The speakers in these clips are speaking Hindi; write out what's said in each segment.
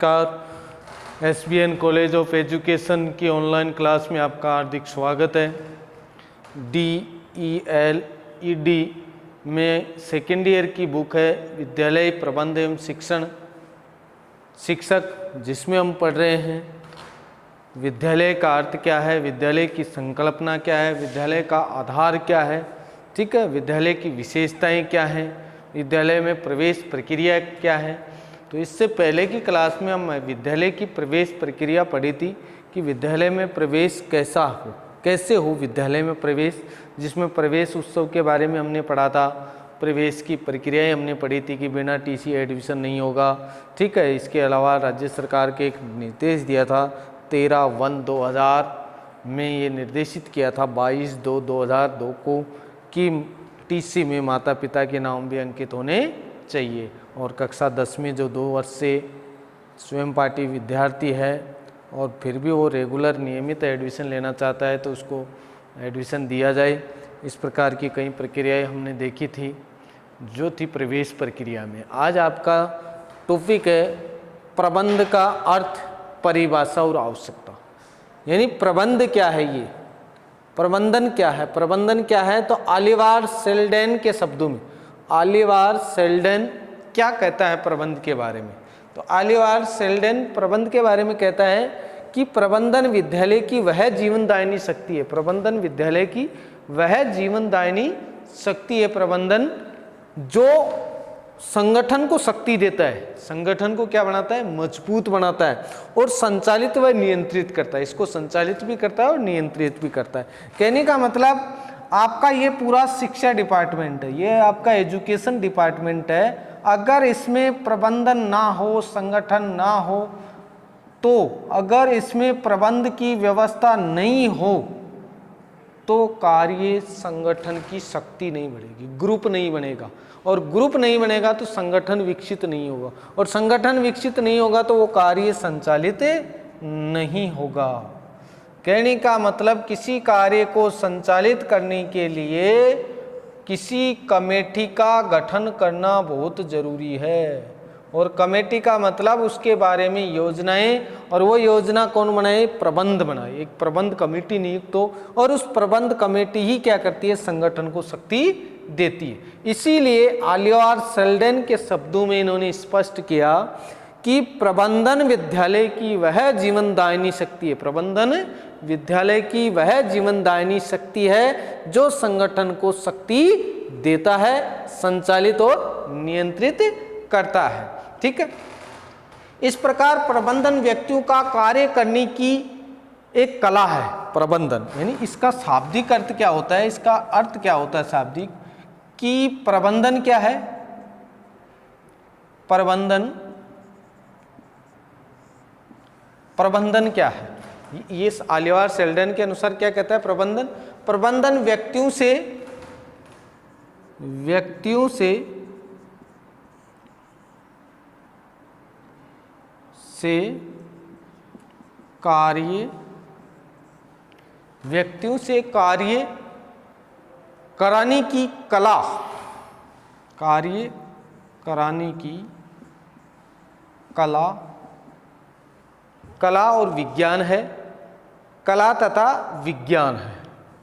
नमस्कार। एसबीएन कॉलेज ऑफ एजुकेशन की ऑनलाइन क्लास में आपका हार्दिक स्वागत है। DELED में सेकेंड ईयर की बुक है विद्यालय प्रबंध एवं शिक्षक, जिसमें हम पढ़ रहे हैं विद्यालय का अर्थ क्या है, विद्यालय की संकल्पना क्या है, विद्यालय का आधार क्या है, ठीक है, विद्यालय की विशेषताएं क्या हैं, विद्यालय में प्रवेश प्रक्रिया क्या है। तो इससे पहले की क्लास में हम विद्यालय की प्रवेश प्रक्रिया पढ़ी थी कि विद्यालय में प्रवेश कैसे हो विद्यालय में प्रवेश, जिसमें प्रवेश उत्सव के बारे में हमने पढ़ा था, प्रवेश की प्रक्रियाएं हमने पढ़ी थी कि बिना टीसी एडमिशन नहीं होगा, ठीक है। इसके अलावा राज्य सरकार के एक निर्देश दिया था 13/1/2000 में, ये निर्देशित किया था 22/2/2002 को कि टीसी में माता पिता के नाम भी अंकित होने चाहिए। और कक्षा 10 में जो 2 वर्ष से स्वयं पाठी विद्यार्थी है और फिर भी वो रेगुलर नियमित एडमिशन लेना चाहता है तो उसको एडमिशन दिया जाए। इस प्रकार की कई प्रक्रियाएं हमने देखी थी जो थी प्रवेश प्रक्रिया में। आज आपका टॉपिक है प्रबंध का अर्थ, परिभाषा और आवश्यकता। यानी प्रबंध क्या है, ये प्रबंधन क्या है। प्रबंधन क्या है तो ऑलिवर सेल्डन के शब्दों में, ऑलिवर सेल्डन क्या कहता है प्रबंध के बारे में। तो ऑलिवर सेल्डन प्रबंध के बारे में कहता है कि प्रबंधन विद्यालय की वह जीवनदायिनी शक्ति है। प्रबंधन विद्यालय की वह जीवनदायिनी शक्ति है, प्रबंधन जो संगठन को शक्ति देता है, संगठन को क्या बनाता है, मजबूत बनाता है और संचालित व नियंत्रित करता है। इसको संचालित भी करता है और नियंत्रित भी करता है। कहने का मतलब आपका ये पूरा शिक्षा डिपार्टमेंट है, ये आपका एजुकेशन डिपार्टमेंट है। अगर इसमें प्रबंधन ना हो, संगठन ना हो, तो अगर इसमें प्रबंध की व्यवस्था नहीं हो तो कार्य संगठन की शक्ति नहीं बढ़ेगी, ग्रुप नहीं बनेगा, और ग्रुप नहीं बनेगा तो संगठन विकसित नहीं होगा, और संगठन विकसित नहीं होगा तो वो कार्य संचालित नहीं होगा। कहने का मतलब किसी कार्य को संचालित करने के लिए किसी कमेटी का गठन करना बहुत जरूरी है। और कमेटी का मतलब उसके बारे में योजनाएं, और वो योजना कौन बनाए, प्रबंध बनाए, एक प्रबंध कमेटी नियुक्त हो, और उस प्रबंध कमेटी ही क्या करती है, संगठन को शक्ति देती है। इसीलिए ऑलिवर सेल्डन के शब्दों में इन्होंने स्पष्ट किया कि प्रबंधन विद्यालय की वह जीवनदायिनी शक्ति है, प्रबंधन विद्यालय की वह जीवनदायिनी शक्ति है जो संगठन को शक्ति देता है, संचालित और नियंत्रित करता है, ठीक है। इस प्रकार प्रबंधन व्यक्तियों का कार्य करने की एक कला है। प्रबंधन यानी इसका शाब्दिक अर्थ क्या होता है, इसका अर्थ क्या होता है शाब्दिक, कि प्रबंधन क्या है, प्रबंधन क्या है, ये ऑलिवर सेल्डन के अनुसार क्या कहता है प्रबंधन व्यक्तियों से कार्य कराने की कला, कार्य कराने की कला और विज्ञान है, कला तथा विज्ञान है,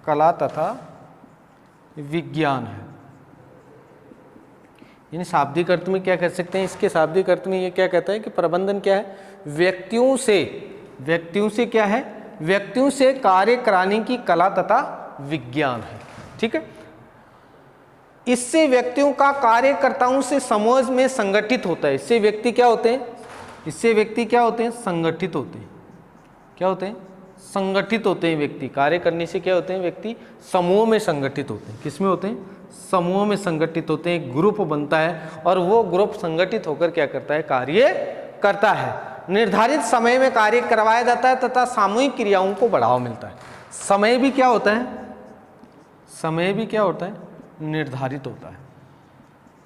कला तथा विज्ञान है। यानी शाब्दिक अर्थ में क्या कह सकते हैं, इसके शाब्दिक अर्थ में ये क्या कहता है कि प्रबंधन क्या है, व्यक्तियों से क्या है, व्यक्तियों से कार्य कराने की कला तथा विज्ञान है, ठीक है। इससे व्यक्तियों का कार्यकर्ताओं से समूह में संगठित होता है। इससे व्यक्ति क्या होते हैं, संगठित होते हैं। क्या होते हैं, संगठित होते हैं। व्यक्ति कार्य करने से क्या होते हैं, व्यक्ति समूह में संगठित होते हैं। किसमें होते हैं, समूह में संगठित होते हैं, ग्रुप बनता है और वो ग्रुप संगठित होकर क्या करता है, कार्य करता है। निर्धारित समय में कार्य करवाया जाता है तथा सामूहिक क्रियाओं को बढ़ावा मिलता है। समय भी क्या होता है, निर्धारित होता है।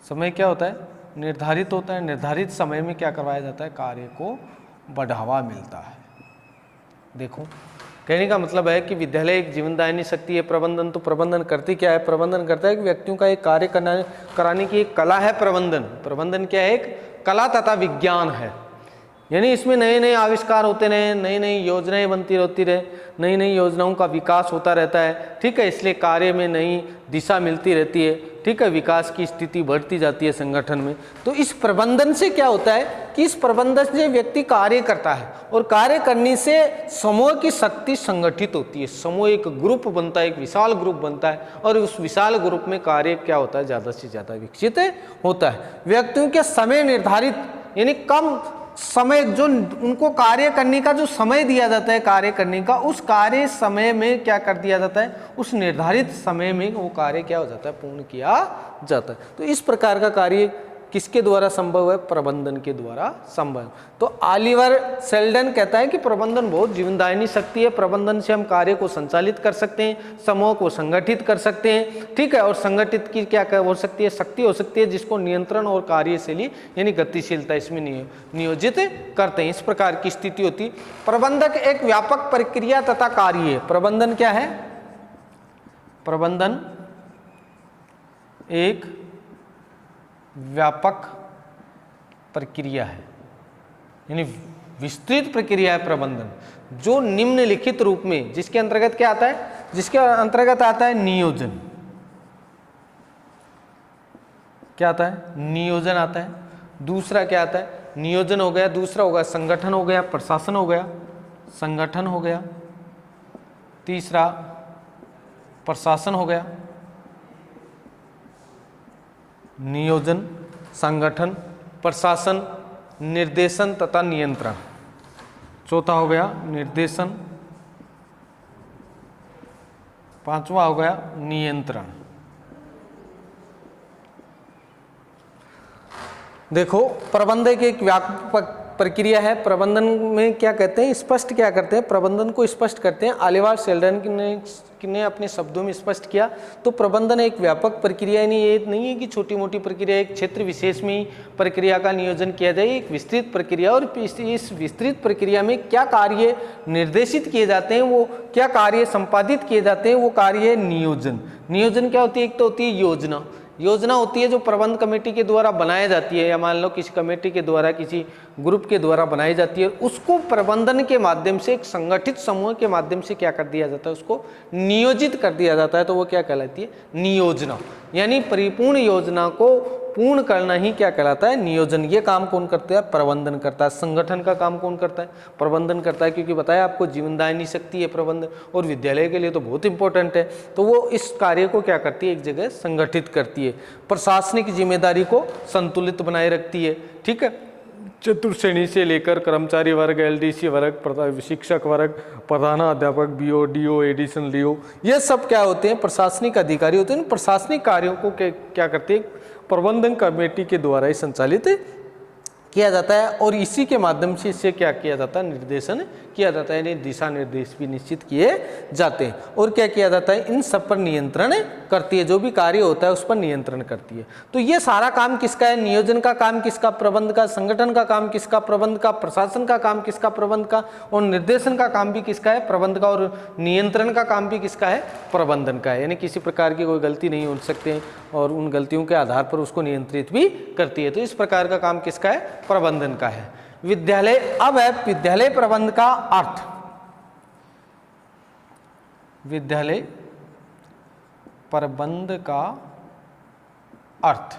समय क्या होता है, निर्धारित होता है। निर्धारित समय में क्या करवाया जाता है, कार्य को बढ़ावा मिलता है। देखो, कहने का मतलब है कि विद्यालय एक जीवनदायिनी शक्ति है। प्रबंधन तो प्रबंधन करती क्या है, प्रबंधन करता है कि व्यक्तियों का एक कार्य कराने की एक कला है। प्रबंधन क्या है, एक कला तथा विज्ञान है। यानी इसमें नए नए आविष्कार होते रहे, नई नई योजनाएं बनती रहती रहे, नई नई योजनाओं का विकास होता रहता है, ठीक है। इसलिए कार्य में नई दिशा मिलती रहती है, ठीक है, विकास की स्थिति बढ़ती जाती है संगठन में। तो इस प्रबंधन से क्या होता है कि इस प्रबंधन से व्यक्ति कार्य करता है और कार्य करने से समूह की शक्ति संगठित होती है, समूह एक ग्रुप बनता है, एक विशाल ग्रुप बनता है और उस विशाल ग्रुप में कार्य क्या होता है, ज़्यादा से ज़्यादा विकसित होता है। व्यक्तियों के समय निर्धारित, यानी कम समय जो उनको कार्य करने का जो समय दिया जाता है कार्य करने का, उस कार्य समय में क्या कर दिया जाता है, उस निर्धारित समय में वो कार्य क्या हो जाता है, पूर्ण किया जाता है। तो इस प्रकार का कार्य किसके द्वारा संभव है, प्रबंधन के द्वारा संभव। तो ऑलिवर सेल्डन कहता है कि प्रबंधन बहुत जीवनदायिनी शक्ति है, प्रबंधन से हम कार्य को संचालित कर सकते हैं, समूह को संगठित कर सकते हैं, ठीक है। और संगठित की क्या हो सकती है, शक्ति हो सकती है जिसको नियंत्रण और कार्यशैली यानी गतिशीलता इसमें नियोजित करते हैं। इस प्रकार की स्थिति होती है। प्रबंधक एक व्यापक प्रक्रिया तथा कार्य है। प्रबंधन क्या है, प्रबंधन एक व्यापक प्रक्रिया है, यानी विस्तृत प्रक्रिया है प्रबंधन, जो निम्नलिखित रूप में, जिसके अंतर्गत क्या आता है, जिसके अंतर्गत आता है नियोजन। क्या आता है, नियोजन आता है। दूसरा क्या आता है, नियोजन हो गया, दूसरा हो गया संगठन हो गया, प्रशासन हो गया, संगठन हो गया, तीसरा प्रशासन हो गया, नियोजन, संगठन, प्रशासन, निर्देशन तथा नियंत्रण। चौथा हो गया निर्देशन, पांचवा हो गया नियंत्रण। देखो, प्रबंधन एक व्यापक प्रक्रिया है। प्रबंधन में क्या कहते हैं, स्पष्ट क्या करते हैं, प्रबंधन को स्पष्ट करते हैं। ऑलिवर सेल्डन ने अपने शब्दों में स्पष्ट किया। तो प्रबंधन एक व्यापक प्रक्रिया, नहीं ये नहीं है कि छोटी मोटी प्रक्रिया, एक क्षेत्र विशेष में ही प्रक्रिया का नियोजन किया जाए, एक विस्तृत प्रक्रिया। और इस विस्तृत प्रक्रिया में क्या कार्य निर्देशित किए जाते हैं, वो क्या कार्य संपादित किए जाते हैं, वो कार्य है नियोजन। नियोजन क्या होती है, एक तो होती है योजना। योजना होती है जो प्रबंध कमेटी के द्वारा बनाई जाती है, या मान लो किसी कमेटी के द्वारा, किसी ग्रुप के द्वारा बनाई जाती है। उसको प्रबंधन के माध्यम से, एक संगठित समूह के माध्यम से क्या कर दिया जाता है, उसको नियोजित कर दिया जाता है। तो वो क्या कहलाती है, नियोजना। यानी परिपूर्ण योजना को पूर्ण करना ही क्या कहलाता है, नियोजन। ये काम कौन करता है, प्रबंधन करता है। संगठन का काम कौन करता है, प्रबंधन करता है, क्योंकि बताया आपको जीवनदायिनी शक्ति है प्रबंधन, और विद्यालय के लिए तो बहुत इंपॉर्टेंट है। तो वो इस कार्य को क्या करती है, एक जगह संगठित करती है। प्रशासनिक जिम्मेदारी को संतुलित बनाए रखती है, ठीक है। चतुर्श्रेणी से लेकर कर्मचारी वर्ग, एलडीसी वर्ग, शिक्षक वर्ग, प्रधानाध्यापक, बीओ, डीओ, एडिशन, लीओ, ये सब क्या होते हैं, प्रशासनिक अधिकारी होते हैं। प्रशासनिक कार्यों को क्या करते हैं, प्रबंधन कमेटी के द्वारा ही संचालित किया जाता है। और इसी के माध्यम से इससे क्या किया जाता है, निर्देशन किया जाता है, यानी दिशा निर्देश भी निश्चित किए जाते हैं। और क्या किया जाता है, इन सब पर नियंत्रण करती है, जो भी कार्य होता है उस पर नियंत्रण करती है। तो ये सारा काम किसका है, नियोजन का काम किसका, प्रबंध का, संगठन का काम किसका, प्रबंध का, प्रशासन का काम किसका, प्रबंध का, और निर्देशन का काम भी किसका है, प्रबंध का, और नियंत्रण का काम भी किसका है, प्रबंधन का है। यानी किसी प्रकार की कोई गलती नहीं हो सकते और उन गलतियों के आधार पर उसको नियंत्रित भी करती है। तो इस प्रकार का काम किसका है, प्रबंधन का है। विद्यालय, अब है विद्यालय प्रबंध का अर्थ। विद्यालय प्रबंध का अर्थ,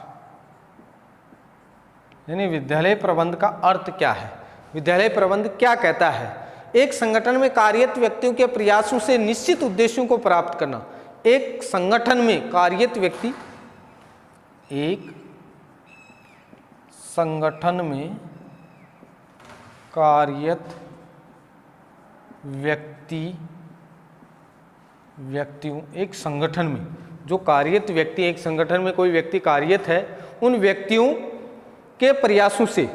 यानी विद्यालय प्रबंध का अर्थ क्या है, विद्यालय प्रबंध क्या कहता है। एक संगठन में कार्यरत व्यक्तियों के प्रयासों से निश्चित उद्देश्यों को प्राप्त करना। एक संगठन में कार्यरत व्यक्ति, एक संगठन में कार्यरत व्यक्तियों, एक संगठन में जो कार्यरत व्यक्ति, एक संगठन में कोई व्यक्ति कार्यरत है, उन व्यक्तियों के प्रयासों से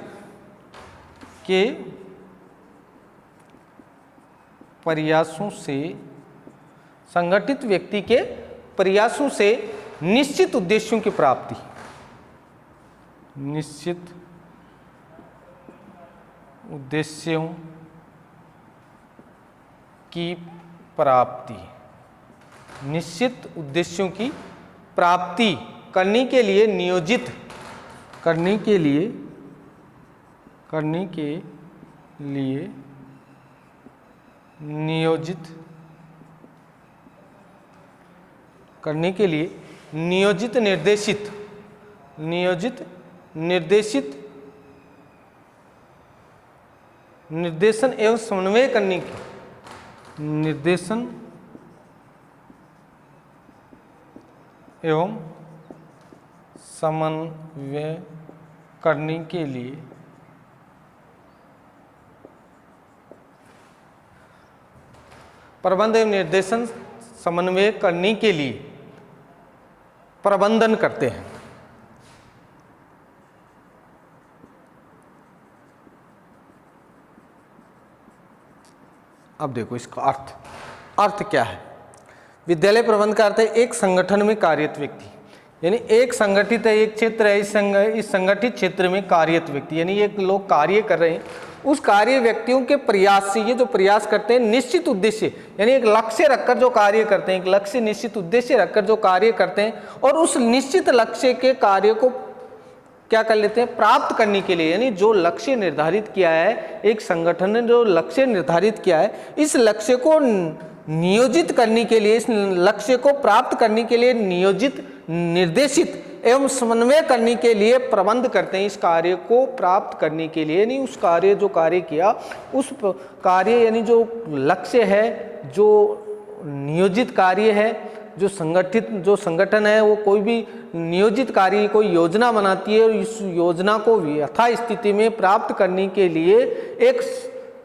संगठित व्यक्ति के प्रयासों से निश्चित उद्देश्यों की प्राप्ति, निश्चित उद्देश्यों की प्राप्ति, निश्चित उद्देश्यों की प्राप्ति करने के लिए नियोजित, करने के लिए नियोजित करने के लिए नियोजित निर्देशित निर्देशन एवं समन्वय करने की निर्देशन एवं समन्वय करने के लिए प्रबंध एवं निर्देशन समन्वय करने के लिए प्रबंधन करते हैं। अब देखो इसका अर्थ क्या है। विद्यालय प्रबंध का अर्थ है एक संगठन में कार्यरत व्यक्ति, यानी एक संगठित है, एक क्षेत्र है, इस संगठित क्षेत्र में कार्यरत व्यक्ति, यानी एक लोग कार्य कर रहे हैं, उस कार्य व्यक्तियों के प्रयास से, ये जो प्रयास करते हैं निश्चित उद्देश्य, यानी एक लक्ष्य रखकर जो कार्य करते हैं, एक लक्ष्य निश्चित उद्देश्य रखकर जो कार्य करते हैं, और उस निश्चित लक्ष्य के कार्य को क्या कर लेते हैं, प्राप्त करने के लिए, यानी जो लक्ष्य निर्धारित किया है, एक संगठन ने जो लक्ष्य निर्धारित किया है, इस लक्ष्य को नियोजित करने के लिए, इस लक्ष्य को प्राप्त करने के लिए नियोजित, निर्देशित एवं समन्वय करने के लिए प्रबंध करते हैं। इस कार्य को प्राप्त करने के लिए, यानी उस कार्य जो कार्य किया, उस कार्य यानी जो लक्ष्य है, जो नियोजित कार्य है, जो संगठन है, वो कोई भी नियोजित कार्य, कोई योजना बनाती है, और इस योजना को यथास्थिति में प्राप्त करने के लिए एक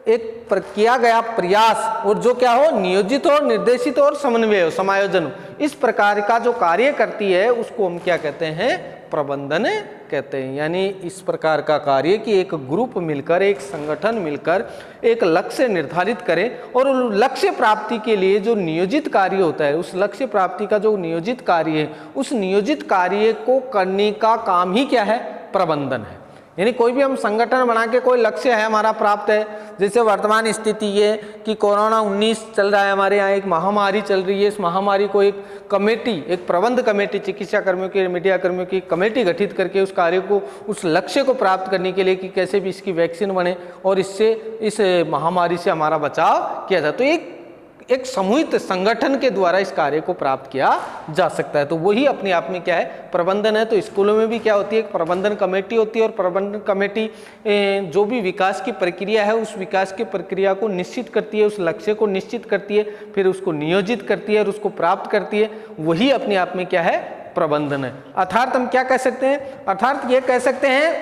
किया गया प्रयास, और जो क्या हो, नियोजित हो, निर्देशित और समन्वय हो, समायोजन हो, इस प्रकार का जो कार्य करती है उसको हम क्या कहते हैं, प्रबंधन कहते हैं। यानी इस प्रकार का कार्य कि एक ग्रुप मिलकर, एक संगठन मिलकर एक लक्ष्य निर्धारित करे, और लक्ष्य प्राप्ति के लिए जो नियोजित कार्य होता है, उस लक्ष्य प्राप्ति का जो नियोजित कार्य है, उस नियोजित कार्य को करने का काम ही क्या है, प्रबंधन है। यानी कोई भी हम संगठन बना के कोई लक्ष्य है हमारा प्राप्त है, जैसे वर्तमान स्थिति ये कि कोरोना 19 चल रहा है, हमारे यहाँ एक महामारी चल रही है, इस महामारी को एक कमेटी, एक प्रबंध कमेटी, चिकित्सा कर्मियों की, मीडिया कर्मियों की कमेटी गठित करके उस कार्य को, उस लक्ष्य को प्राप्त करने के लिए कि कैसे भी इसकी वैक्सीन बने और इससे, इस महामारी से हमारा बचाव किया जाए, तो एक समूहित संगठन के द्वारा इस कार्य को प्राप्त किया जा सकता है। तो वही अपने आप में क्या है, प्रबंधन है। तो स्कूलों में भी क्या होती है, एक प्रबंधन कमेटी होती है, और प्रबंधन कमेटी जो भी विकास की प्रक्रिया है, उस विकास की प्रक्रिया को निश्चित करती है, उस लक्ष्य को निश्चित करती है, फिर उसको नियोजित करती है और उसको प्राप्त करती है। वही अपने आप में क्या है, प्रबंधन है। अर्थात हम क्या कह सकते हैं, अर्थात ये कह सकते हैं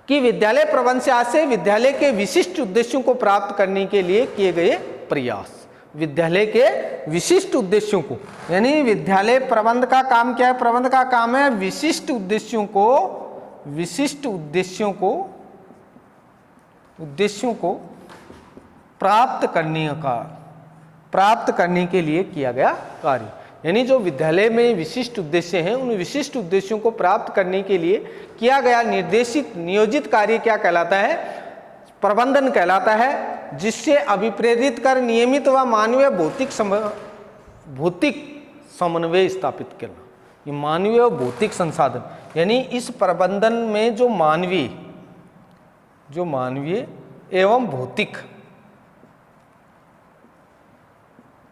कि विद्यालय प्रबंध से आज से विद्यालय के विशिष्ट उद्देश्यों को प्राप्त करने के लिए किए गए प्रयास, विद्यालय के विशिष्ट उद्देश्यों को, यानी विद्यालय प्रबंध का काम क्या है, प्रबंध का काम है विशिष्ट उद्देश्यों को प्राप्त करने के लिए किया गया कार्य। यानी जो विद्यालय में विशिष्ट उद्देश्य हैं, उन विशिष्ट उद्देश्यों को प्राप्त करने के लिए किया गया निर्देशित, नियोजित कार्य क्या कहलाता है, प्रबंधन कहलाता है, जिससे अभिप्रेरित कर नियमित व मानवीय भौतिक समन्वय स्थापित करना। ये मानवीय और भौतिक संसाधन, यानी इस प्रबंधन में जो मानवीय एवं भौतिक,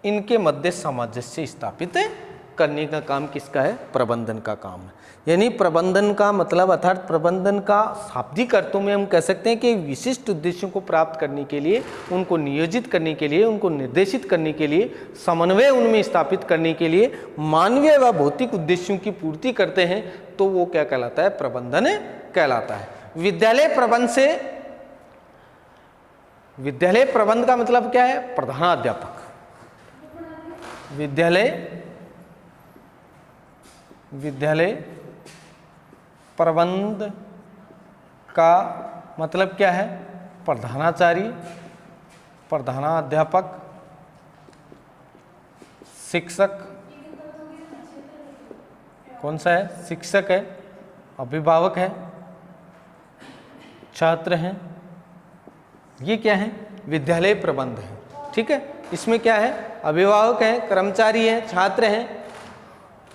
इनके मध्य सामंजस्य स्थापित करने का काम किसका है, प्रबंधन का काम है। यानी प्रबंधन का मतलब, अर्थात प्रबंधन का शाब्दिक अर्थों में हम कह सकते हैं कि विशिष्ट उद्देश्यों को प्राप्त करने के लिए, उनको नियोजित करने के लिए, उनको निर्देशित करने के लिए, समन्वय उनमें स्थापित करने के लिए मानवीय व भौतिक उद्देश्यों की पूर्ति करते हैं, तो वो क्या कहलाता है, प्रबंधन कहलाता है। विद्यालय प्रबंध का मतलब क्या है, प्रधानाध्यापक। विद्यालय प्रबंध का मतलब क्या है, प्रधानाचार्य, प्रधानाध्यापक, शिक्षक, कौन सा है, शिक्षक है, अभिभावक है, छात्र हैं, ये क्या है, विद्यालय प्रबंध है। ठीक है, इसमें क्या है, अभिभावक हैं, कर्मचारी हैं, छात्र हैं।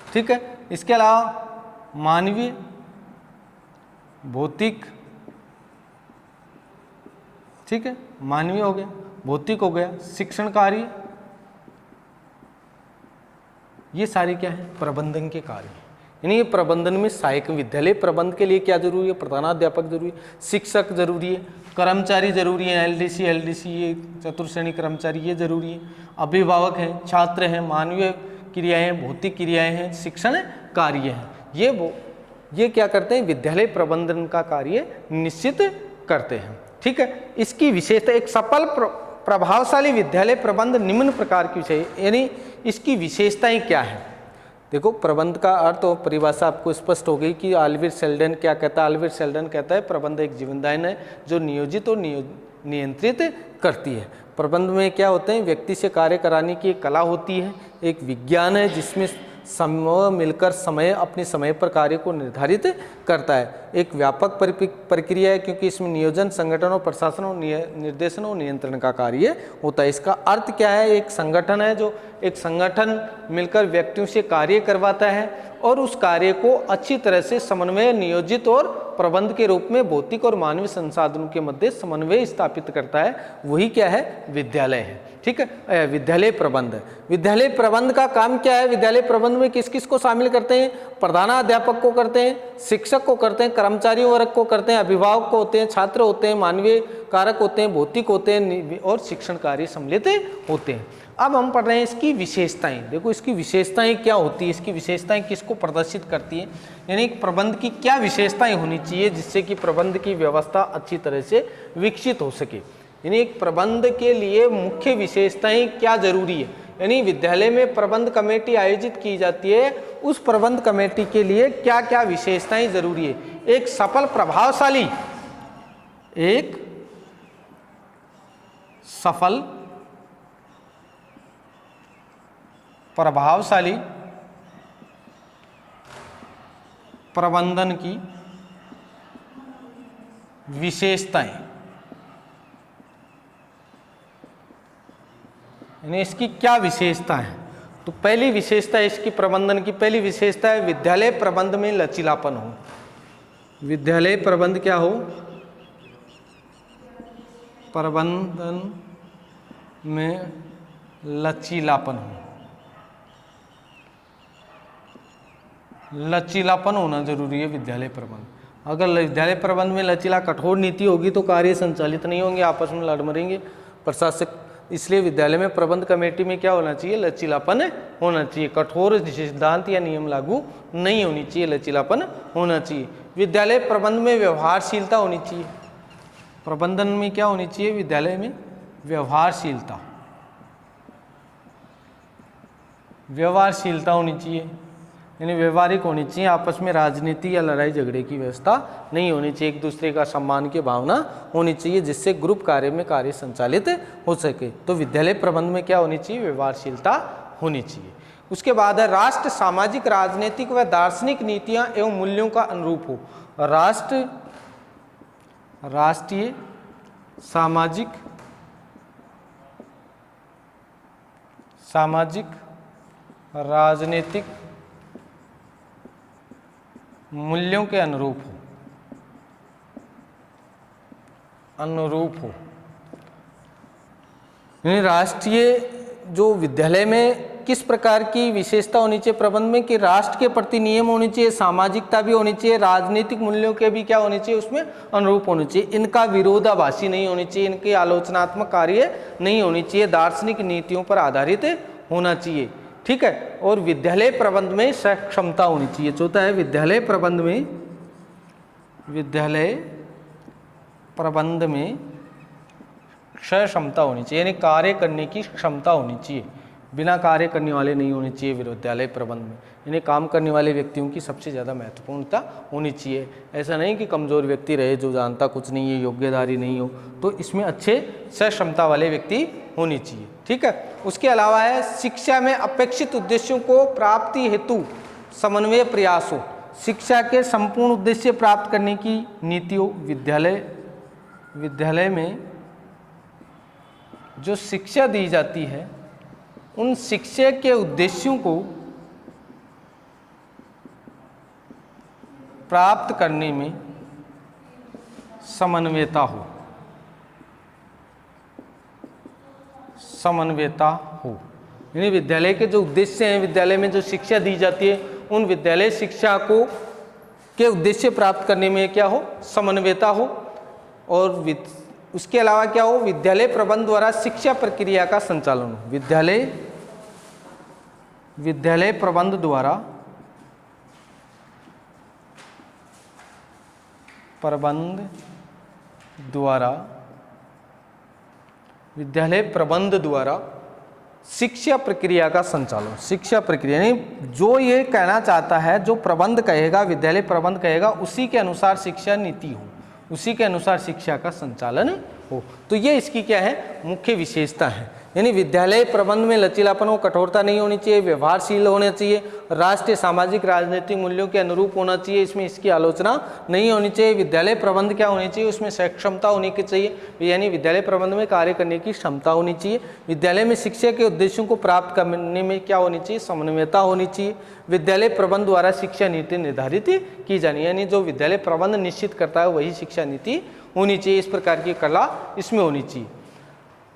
ठीक है, इसके अलावा मानवीय, भौतिक ठीक है, मानवीय हो गया, भौतिक हो गया, शिक्षण कार्य, ये सारे क्या है, प्रबंधन के कार्य हैं। यानी ये प्रबंधन में सहायक, विद्यालय प्रबंध के लिए क्या जरूरी है, प्रधानाध्यापक जरूरी है, शिक्षक जरूरी है, कर्मचारी जरूरी है, एलडीसी ये चतुर्श्रेणी कर्मचारी ये जरूरी है, अभिभावक हैं, छात्र हैं, मानवीय क्रियाएं हैं, भौतिक क्रियाएं हैं, शिक्षण कार्य हैं, ये क्या करते हैं, विद्यालय प्रबंधन का कार्य निश्चित करते हैं। ठीक है, इसकी विशेषता, एक सफल प्रभावशाली विद्यालय प्रबंध निम्न प्रकार की विषय, यानी इसकी विशेषताएं क्या है। देखो, प्रबंध का अर्थ और परिभाषा आपको स्पष्ट हो गई कि ऑलिवर शेल्डन क्या कहता है। ऑलिवर शेल्डन कहता है प्रबंध एक जीवनदायन है जो नियोजित और नियंत्रित करती है। प्रबंध में क्या होते हैं, व्यक्ति से कार्य कराने की एक कला होती है, एक विज्ञान है जिसमें समूह मिलकर अपने समय पर कार्य को निर्धारित करता है। एक व्यापक प्रक्रिया है क्योंकि इसमें नियोजन, संगठन और प्रशासन और निर्देशन और नियंत्रण का कार्य होता है। इसका अर्थ क्या है, एक संगठन है जो एक संगठन मिलकर व्यक्तियों से कार्य करवाता है और उस कार्य को अच्छी तरह से समन्वय, नियोजित और प्रबंध के रूप में भौतिक और मानवीय संसाधनों के मध्य समन्वय स्थापित करता है, वही क्या है, विद्यालय है। ठीक है, विद्यालय प्रबंध। विद्यालय प्रबंध का काम क्या है, विद्यालय प्रबंध में किस किस को शामिल करते हैं, प्रधानाध्यापक को करते हैं, शिक्षक को करते हैं, कर्मचारी वर्ग को करते हैं, अभिभावक को होते हैं, छात्र होते हैं, मानवीय कारक होते हैं, भौतिक होते हैं और शिक्षण कार्य सम्मिलित होते हैं। अब हम पढ़ रहे हैं इसकी विशेषताएं। देखो, इसकी विशेषताएं क्या होती है, इसकी विशेषताएं किसको प्रदर्शित करती है, यानी प्रबंध की क्या विशेषताएं होनी चाहिए जिससे कि प्रबंध की व्यवस्था अच्छी तरह से विकसित हो सके। यानी एक प्रबंध के लिए मुख्य विशेषताएं क्या जरूरी है, यानी विद्यालय में प्रबंध कमेटी आयोजित की जाती है, उस प्रबंध कमेटी के लिए क्या क्या विशेषताएं जरूरी है। एक सफल प्रभावशाली प्रबंधन की विशेषताएं, यानी इसकी क्या विशेषता है। तो पहली विशेषता इसकी प्रबंधन की पहली विशेषता है विद्यालय प्रबंध में लचीलापन हो। विद्यालय प्रबंध क्या हो, प्रबंधन में लचीलापन हो। लचीलापन होना जरूरी है विद्यालय प्रबंध। अगर विद्यालय प्रबंध में लचीला कठोर नीति होगी तो कार्य संचालित नहीं होंगे, आपस में लड़ मरेंगे प्रशासक। इसलिए विद्यालय में प्रबंध कमेटी में क्या होना चाहिए, लचीलापन होना चाहिए। कठोर सिद्धांत या नियम लागू नहीं होनी चाहिए, लचीलापन होना चाहिए। विद्यालय प्रबंध में व्यवहारशीलता होनी चाहिए। प्रबंधन में क्या होनी चाहिए, विद्यालय में व्यवहारशीलता होनी चाहिए, यानी व्यवहारिक होनी चाहिए। आपस में राजनीति या लड़ाई झगड़े की व्यवस्था नहीं होनी चाहिए। एक दूसरे का सम्मान की भावना होनी चाहिए जिससे ग्रुप कार्य में कार्य संचालित हो सके। तो विद्यालय प्रबंध में क्या होनी चाहिए, व्यवहारशीलता होनी चाहिए। उसके बाद है राष्ट्र सामाजिक, राजनीतिक व दार्शनिक नीतियां एवं मूल्यों का अनुरूप हो। राष्ट्रीय सामाजिक राजनीतिक मूल्यों के अनुरूप हो। यानी राष्ट्रीय जो विद्यालय में किस प्रकार की विशेषता होनी चाहिए प्रबंध में, कि राष्ट्र के प्रति नियम होनी चाहिए, सामाजिकता भी होनी चाहिए, राजनीतिक मूल्यों के भी क्या होनी चाहिए, उसमें अनुरूप होनी चाहिए। इनका विरोधाभासी नहीं होनी चाहिए, इनकी आलोचनात्मक कार्य नहीं होनी चाहिए, दार्शनिक नीतियों पर आधारित होना चाहिए। ठीक है, और विद्यालय प्रबंध में सक्षमता होनी चाहिए। चौथा है विद्यालय प्रबंध में क्षमता होनी चाहिए, यानी कार्य करने की क्षमता होनी चाहिए। बिना कार्य करने वाले नहीं होने चाहिए विद्यालय प्रबंध में, यानी काम करने वाले व्यक्तियों की सबसे ज़्यादा महत्वपूर्णता होनी चाहिए। ऐसा नहीं कि कमज़ोर व्यक्ति रहे जो जानता कुछ नहीं है, योग्यदारी नहीं हो, तो इसमें अच्छे सक्षमता वाले व्यक्ति होनी चाहिए। ठीक है, उसके अलावा है शिक्षा में अपेक्षित उद्देश्यों को प्राप्ति हेतु समन्वय प्रयास हो। शिक्षा के संपूर्ण उद्देश्य प्राप्त करने की नीतियों, विद्यालय में जो शिक्षा दी जाती है उन शिक्षा के उद्देश्यों को प्राप्त करने में समन्वयता हो। समन्वयता हो। यानी विद्यालय के जो उद्देश्य हैं, विद्यालय में जो शिक्षा दी जाती है, उन विद्यालय शिक्षा को के उद्देश्य प्राप्त करने में क्या हो, समन्वयता हो। और उसके अलावा क्या हो, विद्यालय प्रबंध द्वारा शिक्षा प्रक्रिया का संचालन हो। विद्यालय प्रबंध द्वारा विद्यालय प्रबंध द्वारा शिक्षा प्रक्रिया का संचालन। शिक्षा प्रक्रिया यानी जो ये कहना चाहता है, जो प्रबंध कहेगा, विद्यालय प्रबंध कहेगा, उसी के अनुसार शिक्षा नीति हो, उसी के अनुसार शिक्षा का संचालन हो। तो ये इसकी क्या है, मुख्य विशेषता है। यानी विद्यालय प्रबंध में लचीलापन हो, कठोरता नहीं होनी चाहिए, व्यवहारशील होना चाहिए, राष्ट्रीय सामाजिक राजनीतिक मूल्यों के अनुरूप होना चाहिए, इसमें इसकी आलोचना नहीं होनी चाहिए। विद्यालय प्रबंध क्या होनी चाहिए, उसमें सक्षमता होनी चाहिए, यानी विद्यालय प्रबंध में कार्य करने की क्षमता होनी चाहिए। विद्यालय में शिक्षा के उद्देश्यों को प्राप्त करने में क्या होनी चाहिए, समन्वयता होनी चाहिए। विद्यालय प्रबंध द्वारा शिक्षा नीति निर्धारित की जानी, यानी जो विद्यालय प्रबंध निश्चित करता है वही शिक्षा नीति होनी चाहिए। इस प्रकार की कला इसमें होनी चाहिए।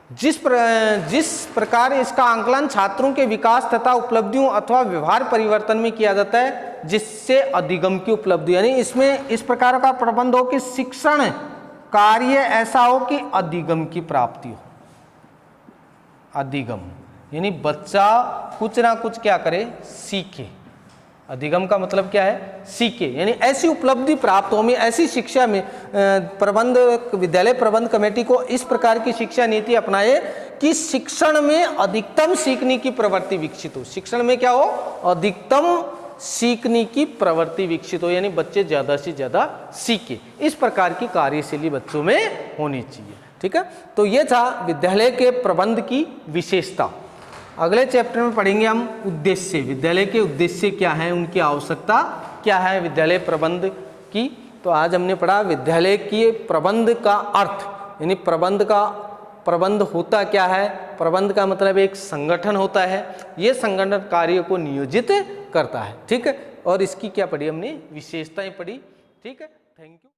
जिस प्रकार इसका आंकलन छात्रों के विकास तथा उपलब्धियों अथवा व्यवहार परिवर्तन में किया जाता है, जिससे अधिगम की उपलब्धि, यानी इसमें इस प्रकार का प्रबंध हो कि शिक्षण कार्य ऐसा हो कि अधिगम की प्राप्ति हो। अधिगम यानी बच्चा कुछ ना कुछ क्या करे, सीखे। अधिगम का मतलब क्या है, सीखे, यानी ऐसी उपलब्धि प्राप्त हो। में ऐसी शिक्षा में विद्यालय प्रबंध कमेटी को इस प्रकार की शिक्षा नीति अपनाए कि शिक्षण में अधिकतम सीखने की प्रवृत्ति विकसित हो। शिक्षण में क्या हो, अधिकतम सीखने की प्रवृत्ति विकसित हो, यानी बच्चे ज्यादा से ज्यादा सीखे। इस प्रकार की कार्यशैली बच्चों में होनी चाहिए। ठीक है, तो ये था विद्यालय के प्रबंध की विशेषता। अगले चैप्टर में पढ़ेंगे हम उद्देश्य, विद्यालय के उद्देश्य क्या है, उनकी आवश्यकता क्या है विद्यालय प्रबंध की। तो आज हमने पढ़ा विद्यालय के प्रबंध का अर्थ, यानी प्रबंध होता क्या है। प्रबंध का मतलब एक संगठन होता है, ये संगठन कार्य को नियोजित करता है। ठीक है, और इसकी क्या पढ़ी हमने, विशेषताएं पढ़ी। ठीक है, थैंक यू।